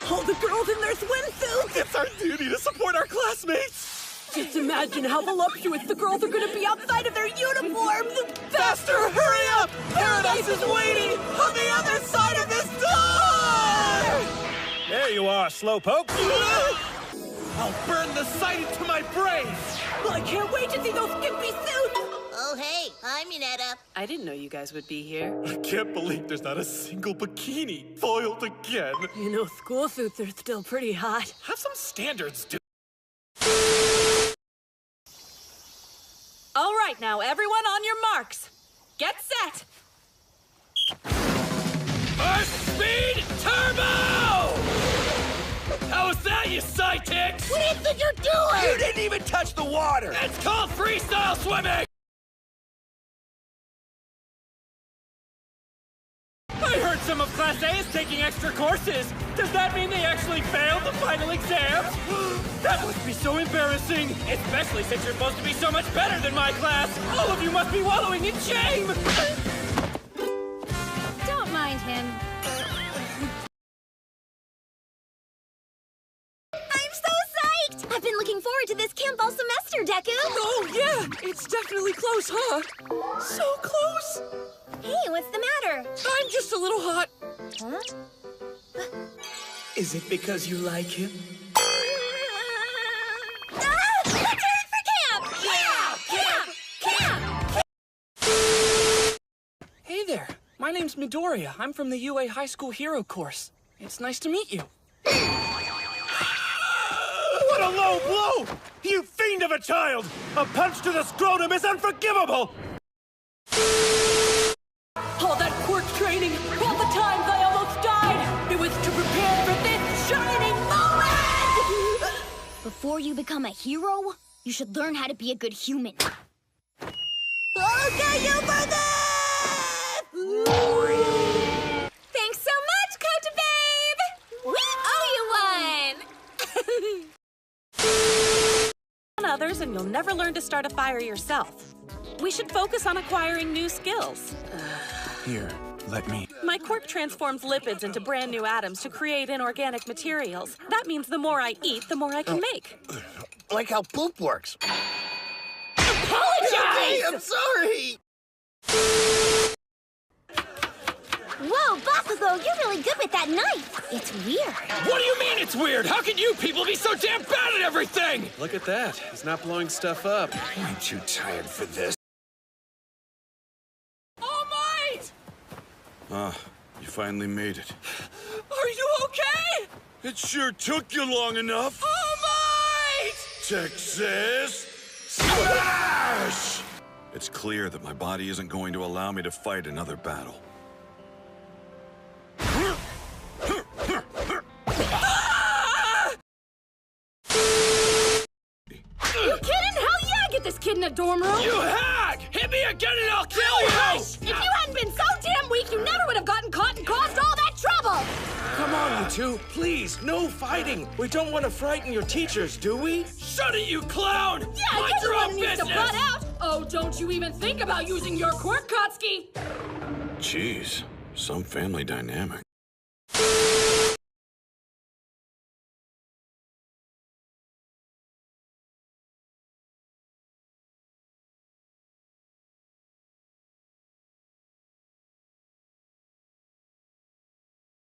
All the girls in their swimsuits! It's our duty to support our classmates! Just imagine how voluptuous the girls are gonna be outside of their uniforms! Faster, hurry up! Paradise is waiting on the other side of this door! There you are, slowpoke. I'll burn the sight into my brain! I can't wait to see those skimpy suits! Oh, hey, I'm Minetta. I didn't know you guys would be here. I can't believe there's not a single bikini. Foiled again. You know, school suits are still pretty hot. Have some standards, dude. All right, now, everyone on your marks. Get set! First speed turbo! How's that, you psychics? What do you think you're doing? You didn't even touch the water! It's called freestyle swimming! I heard some of Class A is taking extra courses. Does that mean they actually failed the final exams? That must be so embarrassing, especially since you're supposed to be so much better than my class. All of you must be wallowing in shame. Don't mind him. I'm so psyched! I've been looking forward to this camp all semester, Deku. Oh, yeah! It's definitely close, huh? So close! Hey, what's the matter? I'm just a little hot. Huh? Is it because you like him? Let's hear it for camp! Camp! Hey there, my name's Midoriya. I'm from the UA High School Hero course. It's nice to meet you. What a low blow! You fiend of a child! A punch to the scrotum is unforgivable! All that quirk training, all the times I almost died, it was to prepare for this shining moment! Before you become a hero, you should learn how to be a good human. I'll get you for this! Thanks so much, Kota Babe! We owe you one! Others, and you'll never learn to start a fire yourself. We should focus on acquiring new skills. Here, let me... My quirk transforms lipids into brand new atoms to create inorganic materials. That means the more I eat, the more I can make. Like how poop works. Apologize! I'm sorry! Whoa, Bakugo, you're really good with that knife. It's weird. What do you mean it's weird? How can you people be so damn bad at everything? Look at that. He's not blowing stuff up. I'm too tired for this. All Might! Ah, you finally made it. Are you okay? It sure took you long enough. All Might! Texas Smash! It's clear that my body isn't going to allow me to fight another battle. You kidding? Hell yeah, get this kid in a dorm room! You hag! Hit me again and I'll kill you! Hush! If you hadn't been so damn weak, you never would have gotten caught and caused all that trouble! Come on, you two. Please, no fighting. We don't want to frighten your teachers, do we? Shut it, you clown! Yeah, Mind your everyone own needs business! to butt out! Oh, don't you even think about using your quirk, Kotsky! Jeez, some family dynamic.